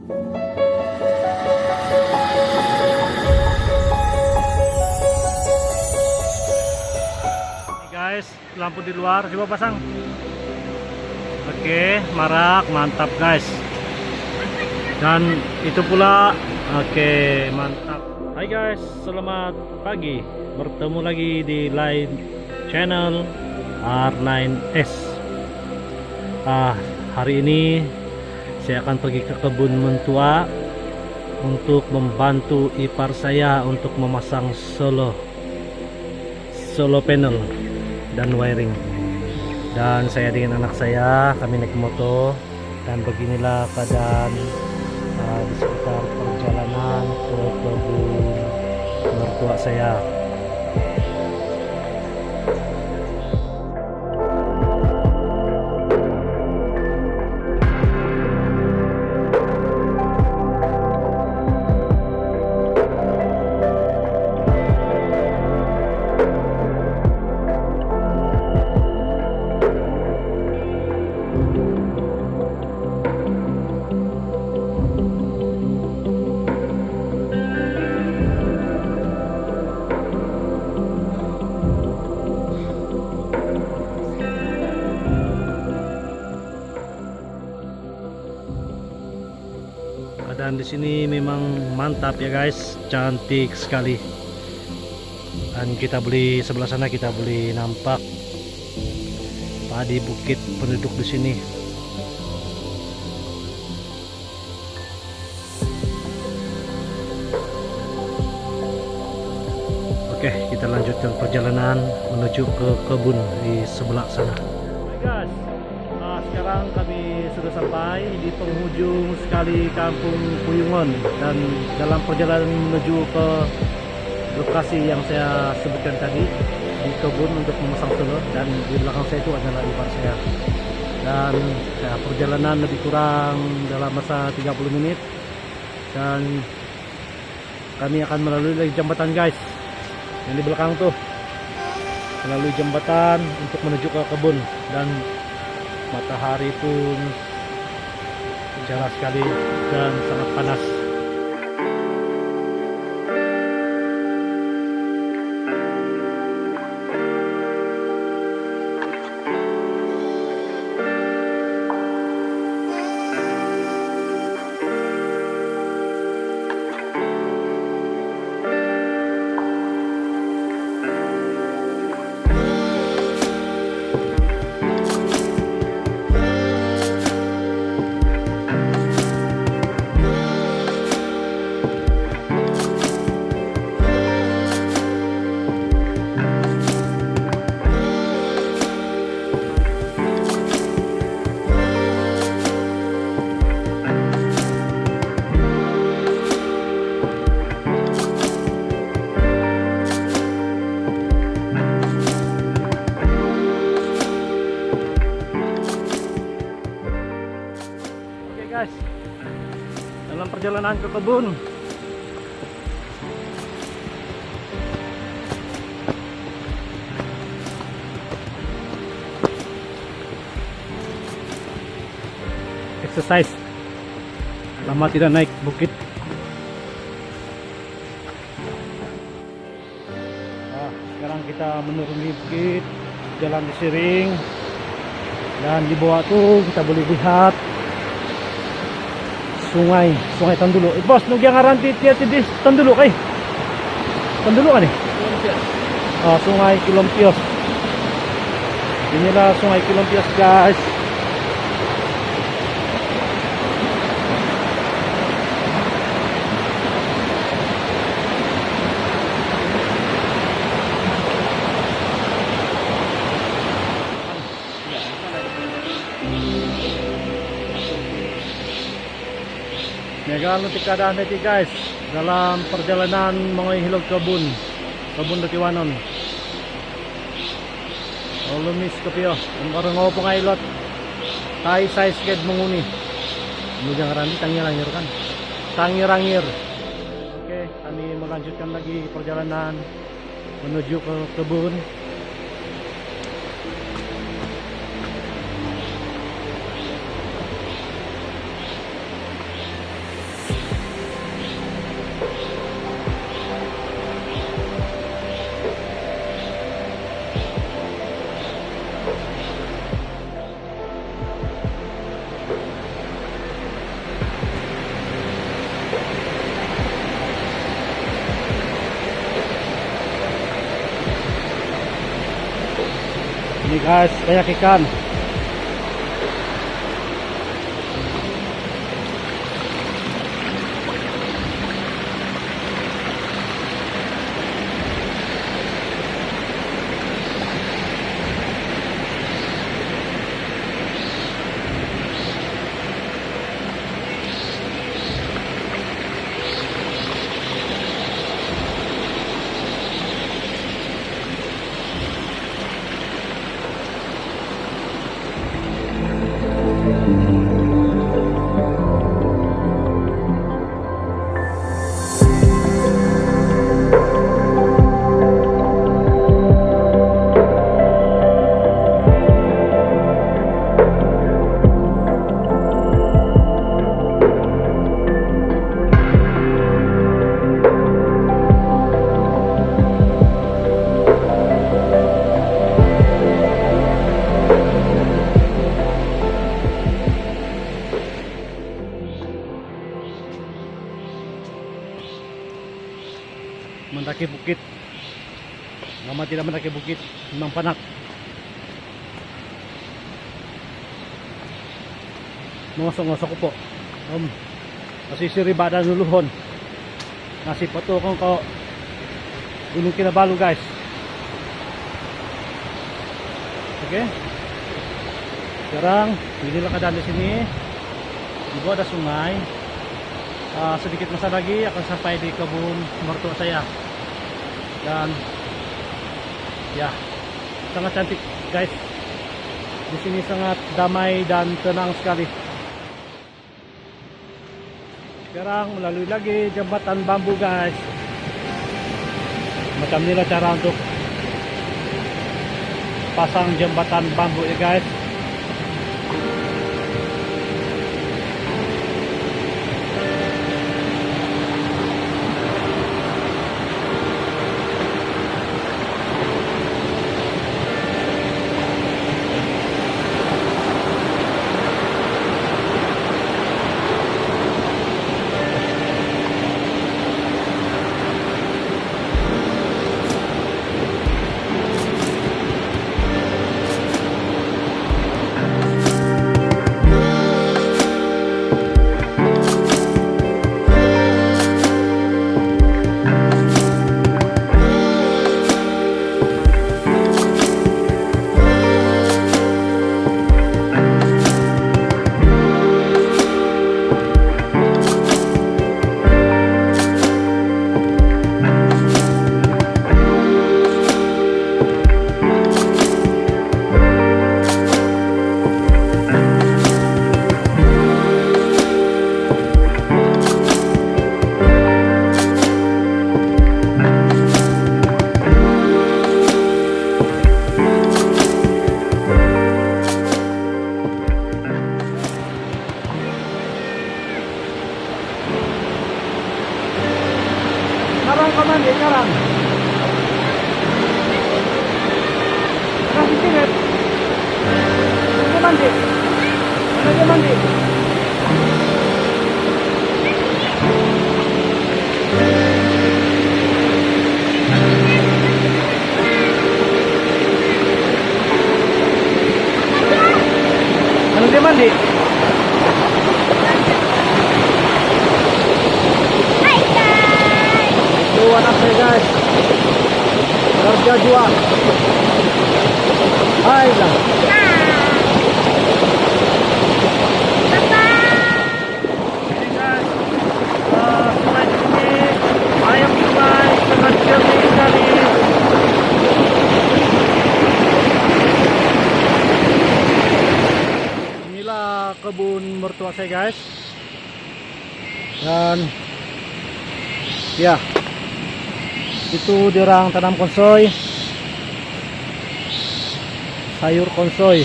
Guys, lampu di luar coba pasang. Oke, marak, mantap guys. Dan itu pula, oke, mantap. Hai guys, selamat pagi. Bertemu lagi di Line Channel R9S. Hari ini saya akan pergi ke kebun mentua untuk membantu ipar saya untuk memasang solar panel dan wiring. Dan saya dengan anak saya, kami naik motor, dan beginilah keadaan di sekitar perjalanan ke kebun mertua saya. Dan di sini memang mantap ya guys, cantik sekali. Dan kita beli sebelah sana, kita beli nampak padi bukit penduduk di sini. Oke, kita lanjutkan perjalanan menuju ke kebun di sebelah sana. Hai guys, sekarang kami sudah sampai di penghujung sekali kampung Puyungan, dan dalam perjalanan menuju ke lokasi yang saya sebutkan tadi di kebun untuk memasang solar. Dan di belakang saya itu adalah ipar saya. Dan perjalanan lebih kurang dalam masa 30 menit, dan kami akan melalui lagi jembatan guys, yang di belakang tuh, melalui jembatan untuk menuju ke kebun. Dan matahari pun cerah sekali dan sangat panas. Guys, dalam perjalanan ke kebun, exercise lama tidak naik bukit. Sekarang kita menuruni bukit, jalan di Siring, dan di bawah tuh kita boleh lihat sungai Tandulo. Bos, nung yang ngaranti tiya tidis Tandulo kay. Tandulo kan sungai Kilompios. Inilah sungai Kilompios guys. Megang keadaan nanti guys dalam perjalanan menghilog kebun Lutiwanon. Lumis kapio, orang ngopo ngailot. Tai size ged menguni. Mujang randi tangir-angir kan. Tangir-angir. Oke, kami melanjutkan lagi perjalanan menuju ke kebun. Ini guys, banyak ikan. Mendaki bukit, nama tidak mendaki bukit, memang panak. Ngosok-ngosok ko po. Masisiri badan luluhon. Nasi pato kong ko Gunung Kinabalu guys. Oke. Sekarang inilah keadaan di sini. Di bawah ada sungai. Sedikit masa lagi akan sampai di kebun mertua saya. Dan ya, sangat cantik guys. Di sini sangat damai dan tenang sekali. Sekarang melalui lagi jembatan bambu guys. Macam inilah cara untuk pasang jembatan bambu ya guys. Mandi sekarang. Kasih sinet. Dia mandi. Mana dia mandi? Mana dia mandi? Anak saya guys, kerja jual. Hai lah. Ini guys, sungai di sini, air sungai sangat jernih sekali. Inilah kebun mertua saya guys, dan ya. Itu diorang tanam konsoy, sayur konsoy.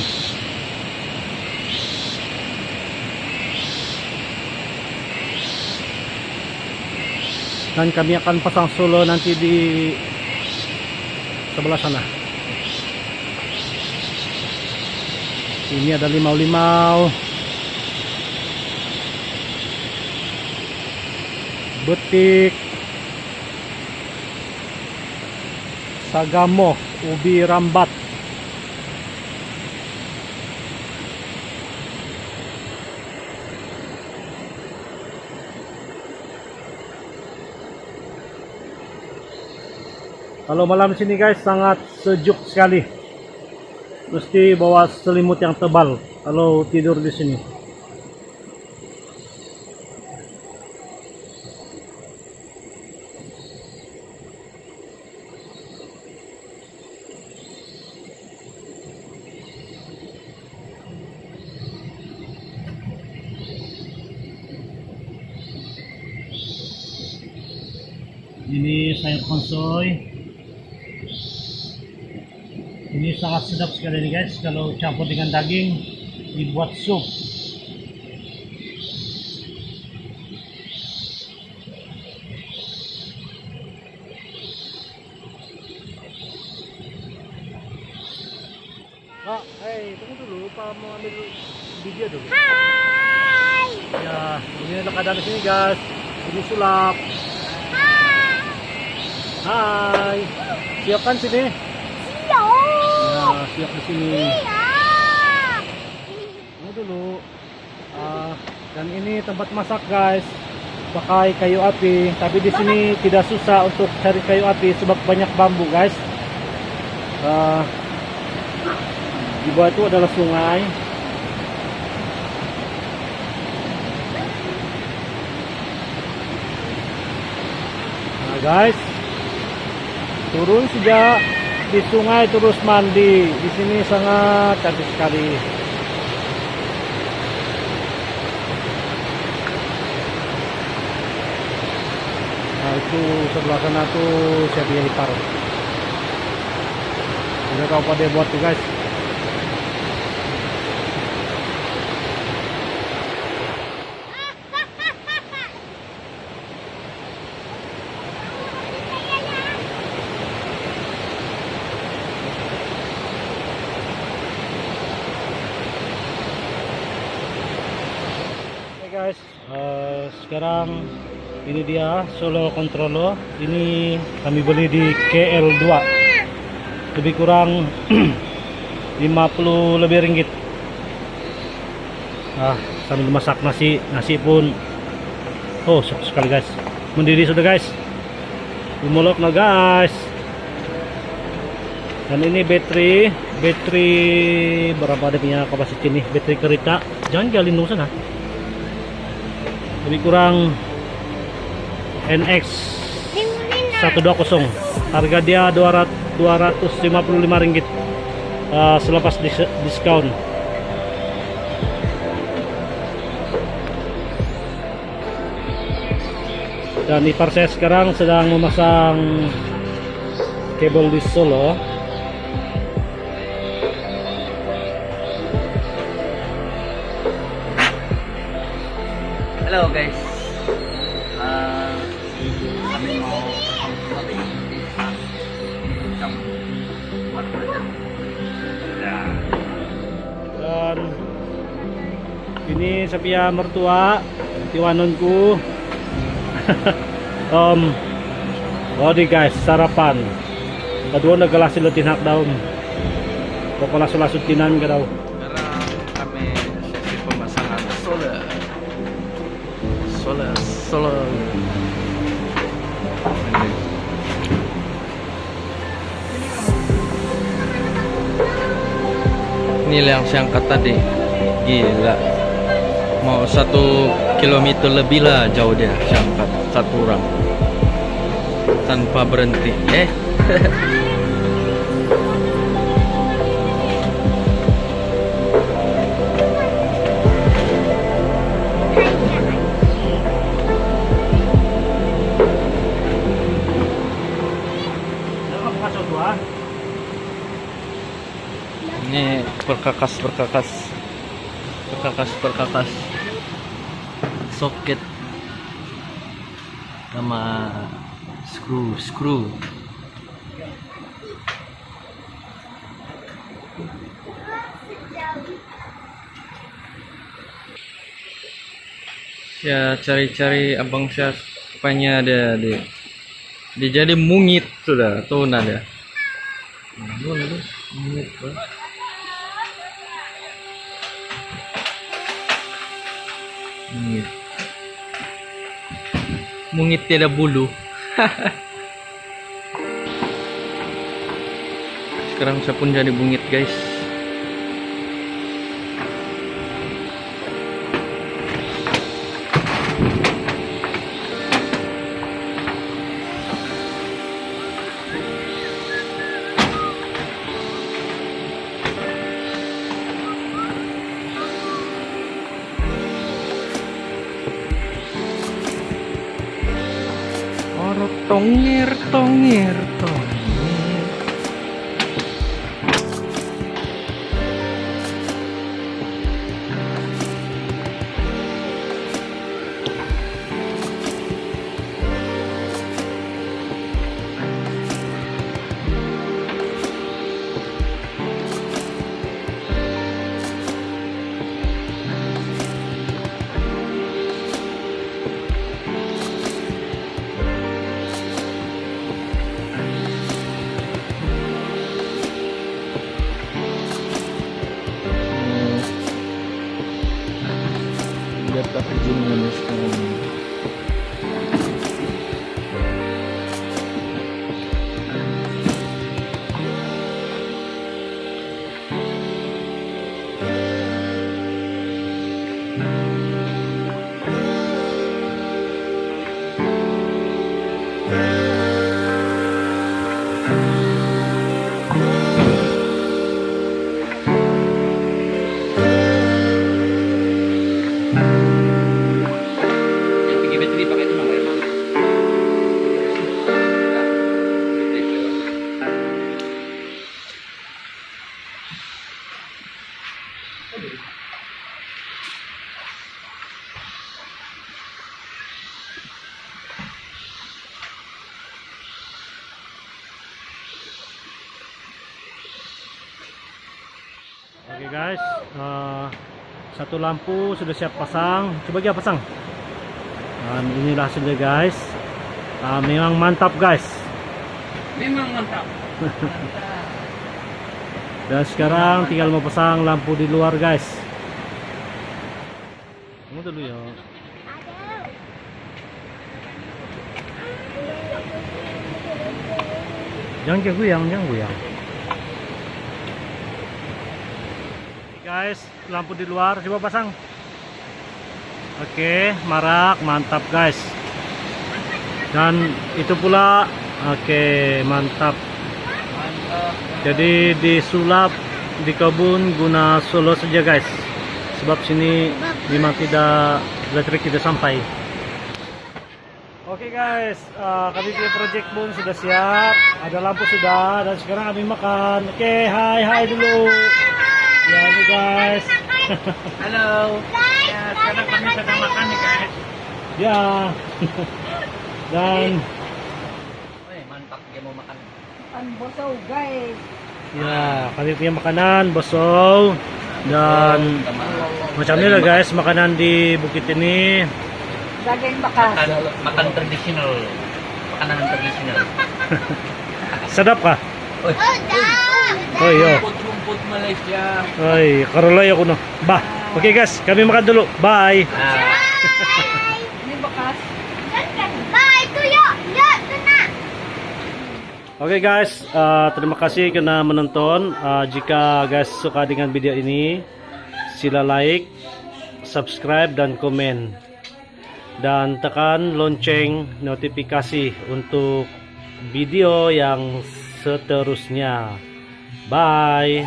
Dan kami akan pasang solo nanti di sebelah sana. Ini ada limau-limau, betik, sagamo, ubi rambat, Kalau malam sini guys sangat sejuk sekali. Mesti bawa selimut yang tebal kalau tidur di sini. Ini sayur konsoy. Ini sangat sedap sekali nih guys, kalau campur dengan daging dibuat sup. Kak, tunggu dulu, Pak mau ambil video dulu. Hai. Ya, ini adalah keadaan di sini guys. Ini sulap. Hai. Siap kan sini? Nah, siap di sini. Tunggu dulu. Dan ini tempat masak guys. Pakai kayu api. Tapi di sini tidak susah untuk cari kayu api sebab banyak bambu guys. Di bawah itu adalah sungai. Nah guys, turun sejak di sungai terus mandi. Di sini sangat cantik sekali. Nah itu sebelah sana tuh Setia Ipar. Udah tahu pada buat tuh guys. Guys, sekarang ini dia Solo Controllo. Ini kami beli di KL2, lebih kurang 50 lebih ringgit. Sambil masak nasi pun sedap sekali guys. Mendidih sudah guys, dimulok nah guys. Dan ini baterai berapa ada punya kapasitas ini, baterai kereta, jangan jalin dulu sana. Lebih kurang NX 120, harga dia 255 ringgit selepas diskon. Dan ipar saya sekarang sedang memasang kabel di Solo. Halo guys, kami mau dan ini Sepia mertua tiwanunku. Body guys, sarapan kedua negala silutin hak daun pokoknya sulasutinan ke daun. Sekarang kami sesi pemasangan solar. Ini yang saya angkat tadi, gila, mau 1 kilometer lebih lah jauh dia, saya angkat satu orang tanpa berhenti. Ini perkakas soket sama screw. Ya cari-cari abang saya supaya dia jadi mungit sudah tuh nada. Mungit bro. Mungit tidak bulu. Sekarang saya pun jadi bungit guys. Tongir, tongir, tongir. Biar tak terjun sekarang. Oke guys, satu lampu sudah siap pasang. Coba kita pasang. Dan inilah hasilnya guys. Memang mantap guys. Memang mantap. Dan sekarang tinggal mau pasang lampu di luar guys. Tunggu dulu ya. Jangan goyang, jangan goyang. Guys, lampu di luar coba pasang. Oke, marak, mantap guys. Dan itu pula, oke, mantap. Jadi disulap di kebun guna solo saja guys. Sebab sini memang tidak listrik tidak sampai. Oke guys, kami punya project pun sudah siap. Ada lampu sudah dan sekarang kami makan. Oke, hai dulu. Ya ini guys. Halo. Ya, sekarang kami sedang makan nih guys. Ya. Dan mantap dia mau makan. Makan boso guys. ya, kami punya makanan boso dan macam ini lah guys makanan di bukit ini. Daging bakar. Makan tradisional. Makanan tradisional. Sedap kah? Oh, Oh iya. rumput Malaysia. Ay, karolay ako no. Bah. Oke guys, kami makan dulu. Bye. Ini bekas. Bye, tuyo. Ya, kena. Oke guys, terima kasih karena menonton. Jika guys suka dengan video ini, sila like, subscribe dan komen. Dan tekan lonceng notifikasi untuk video yang seterusnya. Bye.